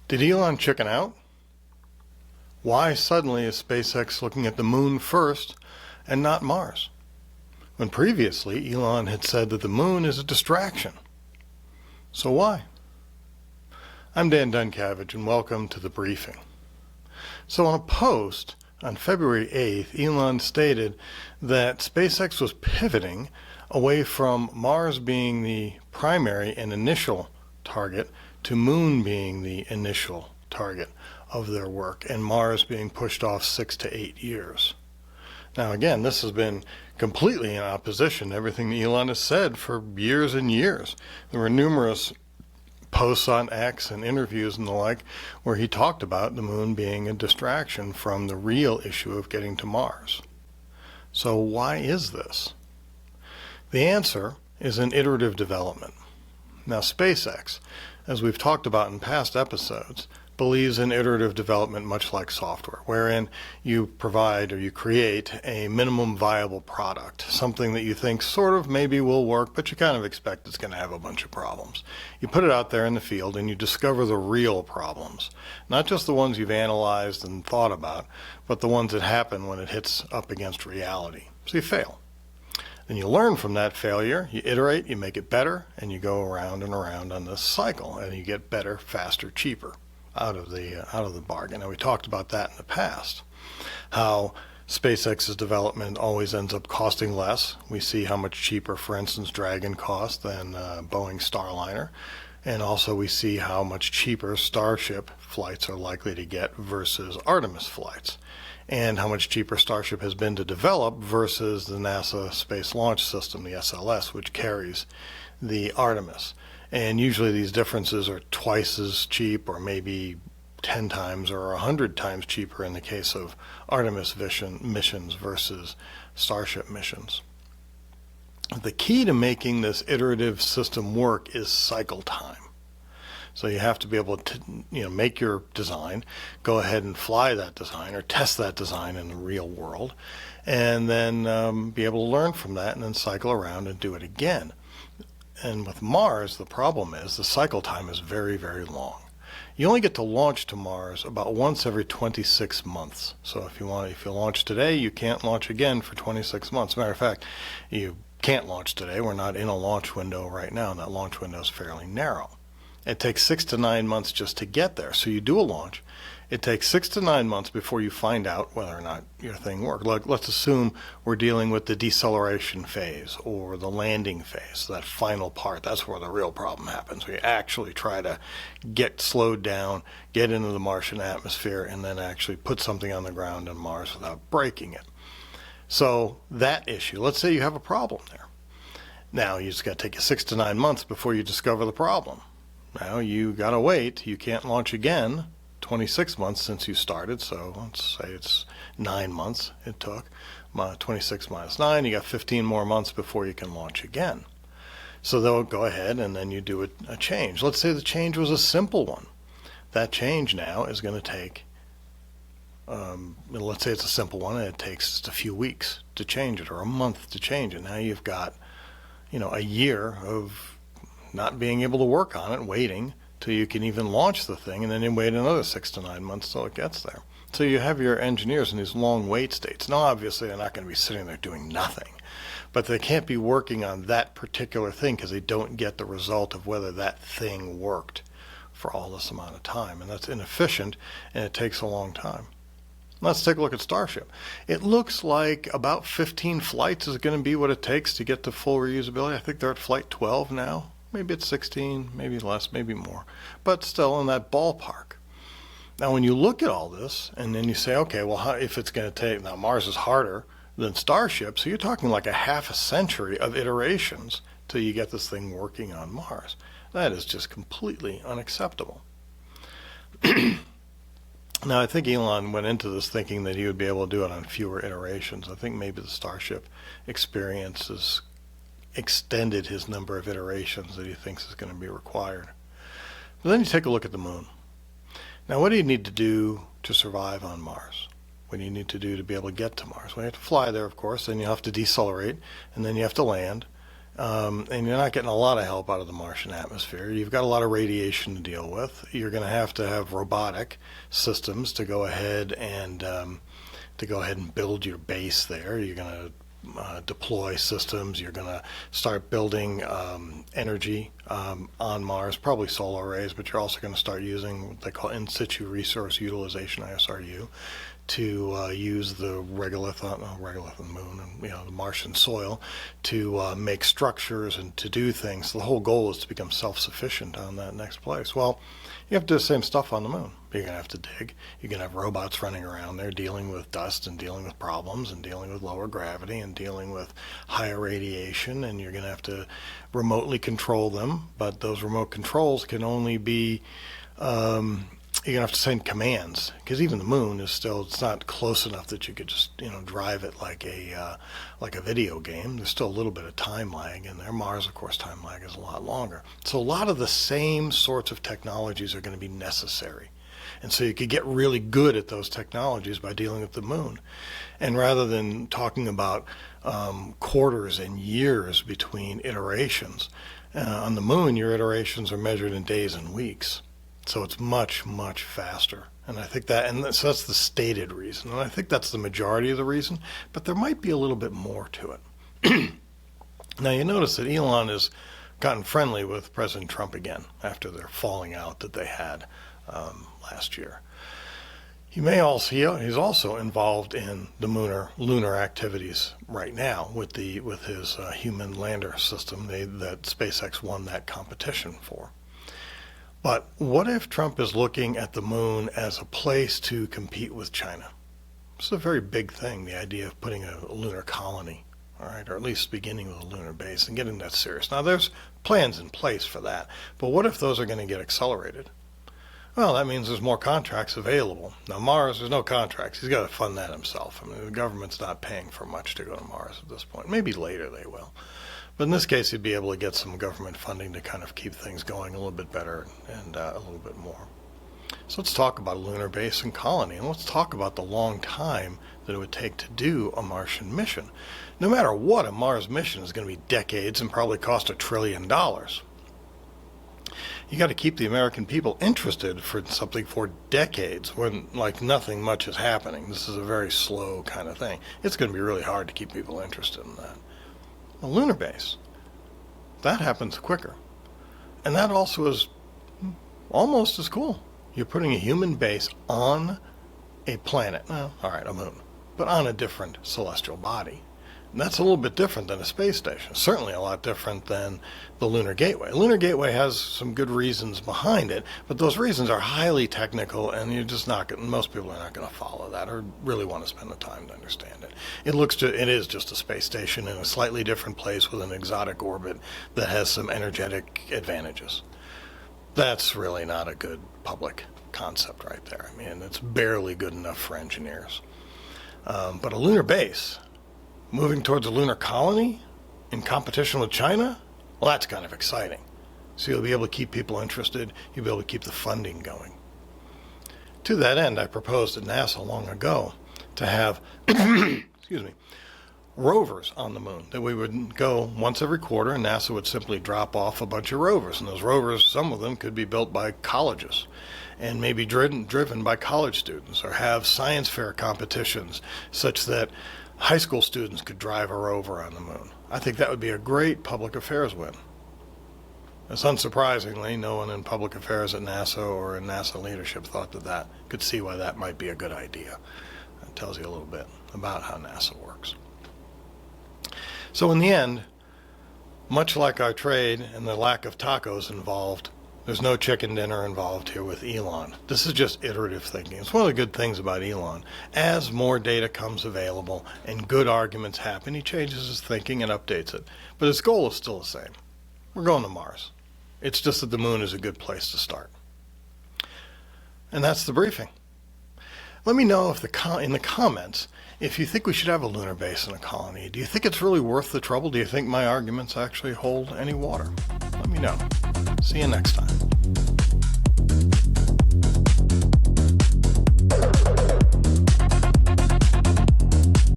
Did Elon chicken out? Why suddenly is SpaceX looking at the moon first and not Mars? When previously Elon had said that the moon is a distraction. So why? I'm Dan Duncavage and welcome to the briefing. So on a post on February 8th, Elon stated that SpaceX was pivoting away from Mars being the primary and initial target to Moon being the initial target of their work and Mars being pushed off 6 to 8 years. Now again, this has been completely in opposition to everything that Elon has said for years and years. There were numerous posts on X and interviews and the like where he talked about the moon being a distraction from the real issue of getting to Mars. So why is this? The answer is in iterative development. Now SpaceX, as we've talked about in past episodes, believes in iterative development much like software, wherein you provide or you create a minimum viable product, something that you think sort of maybe will work, but you kind of expect it's going to have a bunch of problems. You put it out there in the field and you discover the real problems, not just the ones you've analyzed and thought about, but the ones that happen when it hits up against reality. So you fail. Then you learn from that failure, you iterate, you make it better, and you go around and around on this cycle, and you get better, faster, cheaper out of the bargain. And we talked about that in the past, how SpaceX's development always ends up costing less. We see how much cheaper, for instance, Dragon cost than Boeing Starliner. And also we see how much cheaper Starship flights are likely to get versus Artemis flights, and how much cheaper Starship has been to develop versus the NASA Space Launch System, the SLS, which carries the Artemis. And usually these differences are twice as cheap, or maybe 10 times or 100 times cheaper in the case of Artemis missions versus Starship missions. The key to making this iterative system work is cycle time. So you have to be able to, make your design, go ahead and fly that design or test that design in the real world, and then be able to learn from that and then cycle around and do it again. And with Mars, the problem is the cycle time is very, very long. You only get to launch to Mars about once every 26 months. So if you launch today, you can't launch again for 26 months. As a matter of fact, you can't launch today. We're not in a launch window right now, and that launch window is fairly narrow. It takes 6 to 9 months just to get there. So you do a launch. It takes 6 to 9 months before you find out whether or not your thing worked. Let's assume we're dealing with the deceleration phase or the landing phase, that final part. That's where the real problem happens. We actually try to get slowed down, get into the Martian atmosphere, and then actually put something on the ground on Mars without breaking it. So that issue, let's say you have a problem there. Now you just got to take you 6 to 9 months before you discover the problem. Now you got to wait. You can't launch again 26 months since you started, so let's say it's 9 months it took. 26 minus 9, you got 15 more months before you can launch again. So they'll go ahead and then you do a change. Let's say the change was a simple one. That change now is going to take, let's say it's a simple one and it takes just a few weeks to change it or a month to change it. Now you've got, a year of not being able to work on it, waiting till you can even launch the thing, and then you wait another 6 to 9 months till it gets there. So you have your engineers in these long wait states. Now obviously they're not going to be sitting there doing nothing, but they can't be working on that particular thing because they don't get the result of whether that thing worked for all this amount of time, and that's inefficient and it takes a long time. Let's take a look at Starship. It looks like about 15 flights is going to be what it takes to get to full reusability. I think they're at flight 12 now. Maybe it's 16, maybe less, maybe more, but still in that ballpark. Now when you look at all this and then you say, okay, well, if it's going to take, now Mars is harder than Starship, so you're talking like a half a century of iterations till you get this thing working on Mars. That is just completely unacceptable. Now I think Elon went into this thinking that he would be able to do it on fewer iterations. I think maybe the Starship experience has extended his number of iterations that he thinks is going to be required. But then you take a look at the moon. Now what do you need to do to survive on Mars? What do you need to do to be able to get to Mars? Well, you have to fly there, of course, then you have to decelerate, and then you have to land, and you're not getting a lot of help out of the Martian atmosphere. You've got a lot of radiation to deal with. You're going to have robotic systems to go ahead and build your base there. You're going to deploy systems. You're going to start building energy on Mars, probably solar arrays, but you're also going to start using what they call in situ resource utilization, ISRU, to use the regolith on the moon and the Martian soil to make structures and to do things. So the whole goal is to become self-sufficient on that next place. Well, you have to do the same stuff on the moon. You're going to have to dig. You're going to have robots running around there dealing with dust and dealing with problems and dealing with lower gravity and dealing with higher radiation, and you're going to have to remotely control them. But those remote controls can only be you're going to have to send commands, because even the moon is still, it's not close enough that you could just, drive it like a video game. There's still a little bit of time lag in there. Mars, of course, time lag is a lot longer. So a lot of the same sorts of technologies are going to be necessary. And so you could get really good at those technologies by dealing with the moon. And rather than talking about quarters and years between iterations, on the moon, your iterations are measured in days and weeks. So it's much, much faster. And I think so that's the stated reason. And I think that's the majority of the reason, but there might be a little bit more to it. Now, you notice that Elon has gotten friendly with President Trump again after their falling out that they had last year. He's also involved in the lunar activities right now with his human lander system that SpaceX won that competition for. But what if Trump is looking at the moon as a place to compete with China? It's a very big thing, the idea of putting a lunar colony, all right, or at least beginning with a lunar base and getting that serious. Now, there's plans in place for that, but what if those are going to get accelerated? Well, that means there's more contracts available. Now, Mars, there's no contracts. He's got to fund that himself. I mean, the government's not paying for much to go to Mars at this point. Maybe later they will. But in this case, he'd be able to get some government funding to kind of keep things going a little bit better and a little bit more. So let's talk about a lunar base and colony, and let's talk about the long time that it would take to do a Martian mission. No matter what, a Mars mission is going to be decades and probably cost $1 trillion. You got to keep the American people interested for something for decades when nothing much is happening. This is a very slow kind of thing. It's going to be really hard to keep people interested in that. A lunar base, that happens quicker. And that also is almost as cool. You're putting a human base on a planet, well, all right, a moon, but on a different celestial body. And that's a little bit different than a space station. Certainly a lot different than the Lunar Gateway. Lunar Gateway has some good reasons behind it, but those reasons are highly technical, and most people are not going to follow that or really want to spend the time to understand it. It is just a space station in a slightly different place with an exotic orbit that has some energetic advantages. That's really not a good public concept right there. I mean, it's barely good enough for engineers. But a lunar base, moving towards a lunar colony in competition with China, well, that's kind of exciting. So you'll be able to keep people interested. You'll be able to keep the funding going. To that end, I proposed at NASA long ago to have rovers on the moon, that we would go once every quarter and NASA would simply drop off a bunch of rovers. And those rovers, some of them could be built by colleges and maybe driven by college students, or have science fair competitions such that high school students could drive a rover on the moon. I think that would be a great public affairs win. As unsurprisingly, no one in public affairs at NASA or in NASA leadership thought that could see why that might be a good idea. That tells you a little bit about how NASA works. So in the end, much like our trade and the lack of tacos involved, there's no chicken dinner involved here with Elon. This is just iterative thinking. It's one of the good things about Elon. As more data comes available and good arguments happen, he changes his thinking and updates it. But his goal is still the same. We're going to Mars. It's just that the moon is a good place to start. And that's the briefing. Let me know in the comments if you think we should have a lunar base and a colony. Do you think it's really worth the trouble? Do you think my arguments actually hold any water? Let me know. See you next time.